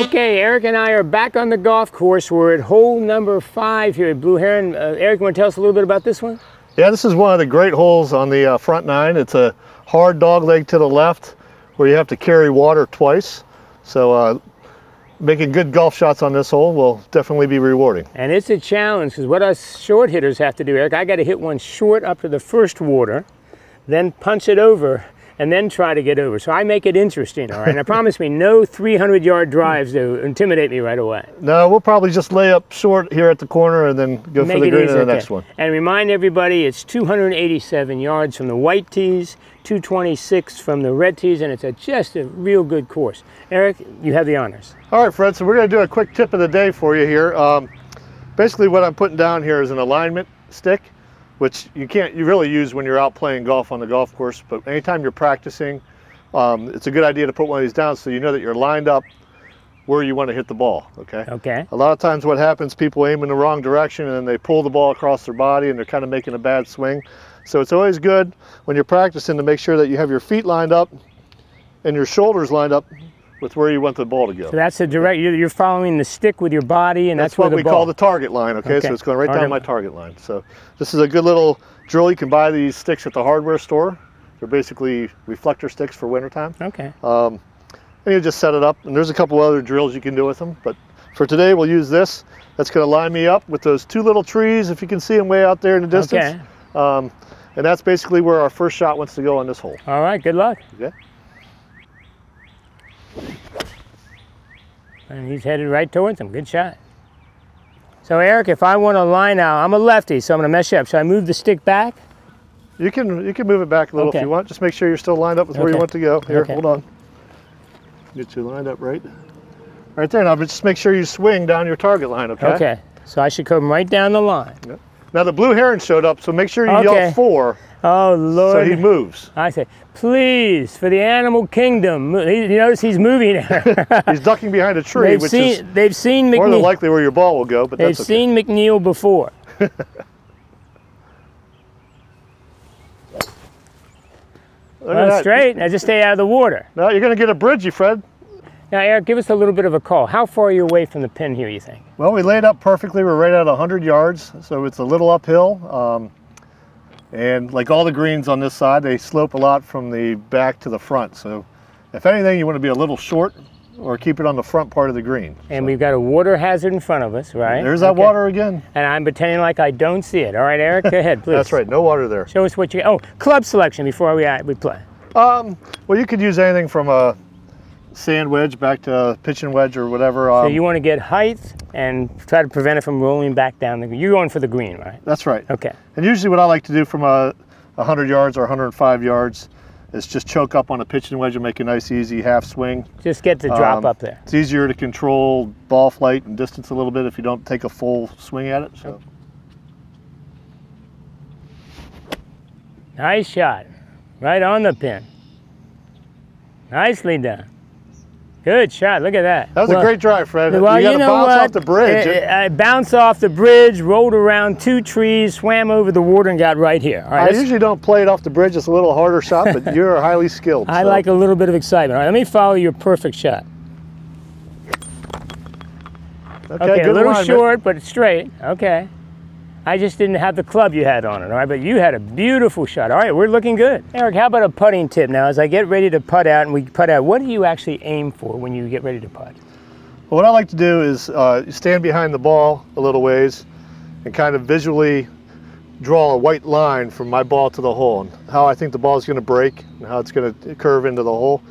Okay, Eric and I are back on the golf course. We're at hole number 5 here at Blue Heron. Eric, you want to tell us a little bit about this one? Yeah, this is one of the great holes on the front 9. It's a hard dog leg to the left where you have to carry water twice. So making good golf shots on this hole will definitely be rewarding. And it's a challenge because what us short hitters have to do, Eric, I got to hit one short up to the first water, then punch it over, and then try to get over. So I make it interesting, all right? And I promise me no 300-yard drives to intimidate me right away. No, we'll probably just lay up short here at the corner and then go for the green in the next one. And remind everybody it's 287 yards from the white tees, 226 from the red tees, and it's just a real good course. Eric, you have the honors. All right, Fred, so we're going to do a quick tip of the day for you here. Basically what I'm putting down here is an alignment stick, which you really use when you're out playing golf on the golf course, but anytime you're practicing, it's a good idea to put one of these down so you know that you're lined up where you want to hit the ball, okay? Okay. A lot of times what happens, people aim in the wrong direction and then they pull the ball across their body and they're kind of making a bad swing. So it's always good when you're practicing to make sure that you have your feet lined up and your shoulders lined up with where you want the ball to go. So that's a direct, you're following the stick with your body, and that's where what we call the target line, okay? So it's going right down my target line. So this is a good little drill. You can buy these sticks at the hardware store. They're basically reflector sticks for wintertime. Okay. And you just set it up, and there's a couple other drills you can do with them, but for today we'll use this. That's going to line me up with those 2 little trees, if you can see them way out there in the distance. Okay. And that's basically where our first shot wants to go on this hole. All right, good luck. Okay. And he's headed right towards him. Good shot. So Eric, if I want to line out, I'm a lefty, so I'm going to mess you up. Should I move the stick back? You can move it back a little if you want. Just make sure you're still lined up with where you want to go. Here, hold on. Get you lined up right there. Now just make sure you swing down your target line, okay? Okay. So I should come right down the line. Yep. Now the Blue Heron showed up, so make sure you yell 4. Oh, Lord. So he moves. I say, please, for the animal kingdom. You notice he's moving. He's ducking behind a tree, they've seen McNeil. More than likely where your ball will go, but that's okay. They've seen McNeil before. Well, straight. Now just stay out of the water. No, you're going to get a bridgie, Fred. Now, Eric, give us a little bit of a call. How far are you away from the pin here, you think? Well, we laid up perfectly. We're right at 100 yards, so it's a little uphill. And like all the greens on this side, they slope a lot from the back to the front. So if anything, you want to be a little short or keep it on the front part of the green. And we've got a water hazard in front of us, right? There's that water again. And I'm pretending like I don't see it. All right, Eric, go ahead, please. That's right, no water there. Show us what you, club selection before we play. Well, you could use anything from a sand wedge back to a pitching wedge or whatever. So you want to get height and try to prevent it from rolling back down the green. You're going for the green, right? That's right. Okay. And usually what I like to do from 100 yards or 105 yards is just choke up on a pitching wedge and make a nice easy half swing. Just get the drop up there. It's easier to control ball flight and distance a little bit if you don't take a full swing at it. So. Nice shot. Right on the pin. Nicely done. Good shot. Look at that. That was a great drive, Fred. Well, you got to bounce off the bridge. I bounced off the bridge, rolled around 2 trees, swam over the water, and got right here. All right, I usually don't play it off the bridge. It's a little harder shot, but you're highly skilled. I like a little bit of excitement. All right, let me follow your perfect shot. Okay, a little short, but straight. Okay. I just didn't have the club you had on it, all right? But you had a beautiful shot. All right, we're looking good. Eric, how about a putting tip now? As I get ready to putt out and we putt out, what do you actually aim for when you get ready to putt? Well, what I like to do is stand behind the ball a little ways and kind of visually draw a white line from my ball to the hole and how I think the ball is going to break and how it's going to curve into the hole.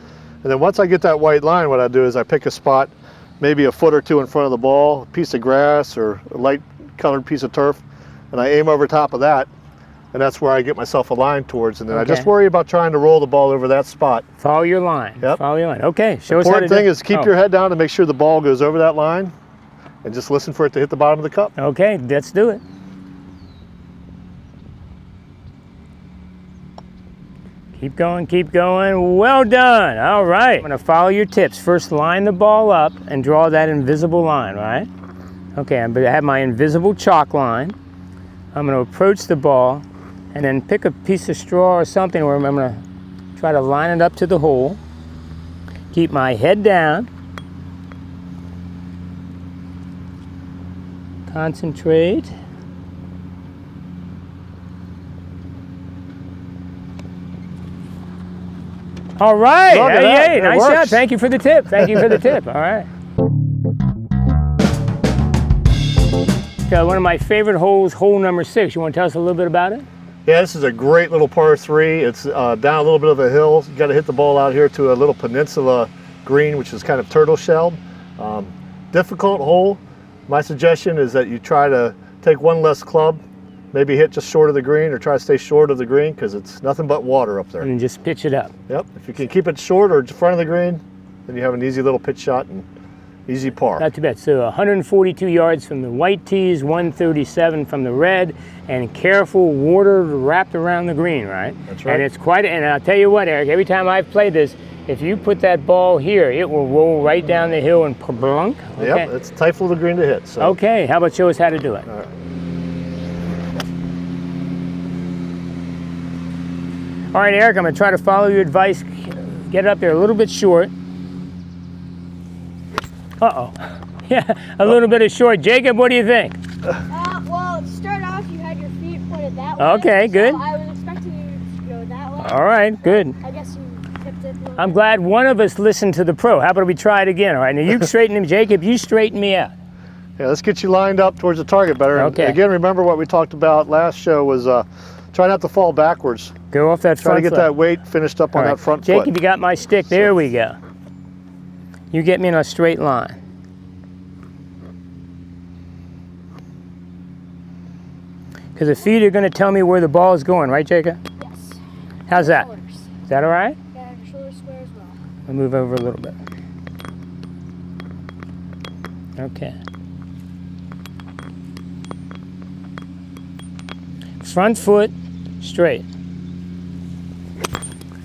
And then once I get that white line, what I do is I pick a spot, maybe a foot or 2 in front of the ball, a piece of grass or a light colored piece of turf, and I aim over top of that, and that's where I get myself a line towards, and then I just worry about trying to roll the ball over that spot. Follow your line. Yep. Follow your line. Okay, show us how to do it. The important thing is keep your head down to make sure the ball goes over that line, and just listen for it to hit the bottom of the cup. Okay, let's do it. Keep going, keep going. Well done. All right. I'm going to follow your tips. First, line the ball up and draw that invisible line, right? Okay, I have my invisible chalk line. I'm going to approach the ball and then pick a piece of straw or something where I'm going to try to line it up to the hole. Keep my head down. Concentrate. All right. Hey, nice shot. Thank you for the tip. Thank you for the tip. All right. One of my favorite holes, hole number 6. You want to tell us a little bit about it? Yeah, this is a great little par 3. It's down a little bit of a hill. You got to hit the ball out here to a little peninsula green, which is kind of turtle shelled. Difficult hole. My suggestion is that you try to take one less club, maybe hit just short of the green, or try to stay short of the green because it's nothing but water up there. And just pitch it up. Yep. If you can keep it short or in front of the green, then you have an easy little pitch shot and easy par. Not too bad. So 142 yards from the white tees, 137 from the red, and careful water wrapped around the green, right? That's right. And it's quite, and I'll tell you what, Eric, every time I've played this, if you put that ball here, it will roll right down the hill and plunk. Okay. Yep, it's a tight little green to hit. So. Okay, how about show us how to do it? All right. All right, Eric, I'm going to try to follow your advice. Get it up there a little bit short. Uh-oh. Yeah, a little bit of short. Jacob, what do you think? Well, to start off, you had your feet pointed that way. Okay, good. So I was expecting you to go that way. All right, good. I guess you tipped it a little I'm bit. glad one of us listened to the pro. How about we try it again? All right, now you straighten him, Jacob. You straighten me out. Yeah, let's get you lined up towards the target better. Okay. And again, remember what we talked about last show was try not to fall backwards. Go off that front Try to get foot. that weight finished up on that front Jacob, foot. you got my stick. There we go. You get me in a straight line. Because the feet are going to tell me where the ball is going, right, Jacob? Yes. How's that? Shoulders. Is that all right? Yeah, your shoulders square as well. I'll move over a little bit. Okay. Front foot straight.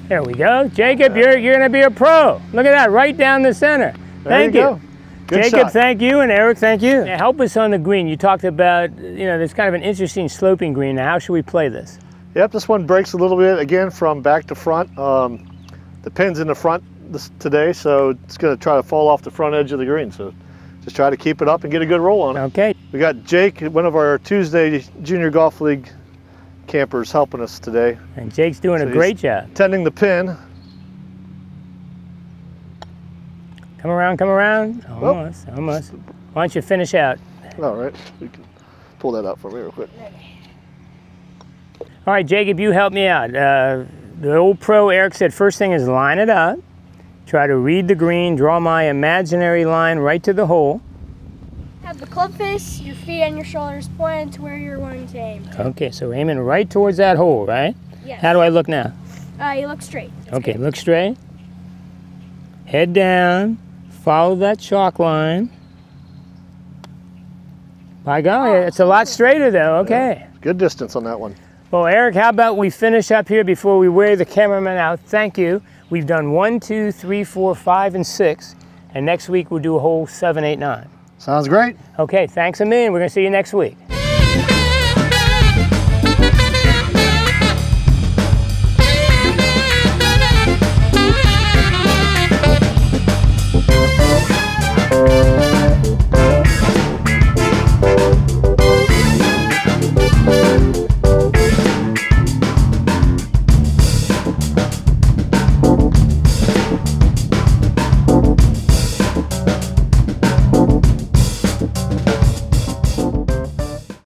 There we go. Jacob, you're going to be a pro. Look at that, right down the center. Thank you. Go. Good Jacob, shot. thank you, and Eric, thank you. Now, help us on the green. You talked about, there's kind of an interesting sloping green. Now, how should we play this? Yep, this one breaks a little bit, again, from back to front. The pin's in the front today, so it's going to try to fall off the front edge of the green. So just try to keep it up and get a good roll on it. Okay. We got Jake, one of our Tuesday Junior Golf League campers, helping us today. And Jake's doing a great job. Tending the pin. Come around, come around. Almost, almost. Why don't you finish out? All right, we can pull that out for me real quick. All right, Jacob, you help me out. The old pro, Eric, said first thing is line it up. Try to read the green, draw my imaginary line right to the hole. Have the club face, your feet and your shoulders pointed to where you're wanting to aim. Okay, so aiming right towards that hole, right? Yes. How do I look now? You look straight. That's Okay, good. look straight. Head down. Follow that chalk line. By golly, it's a lot straighter though, okay. Yeah, good distance on that one. Well, Eric, how about we finish up here before we wear the cameraman out? Thank you. We've done 1, 2, 3, 4, 5, and 6. And next week we'll do a hole 7, 8, 9. Sounds great. Okay, thanks a million. We're gonna see you next week.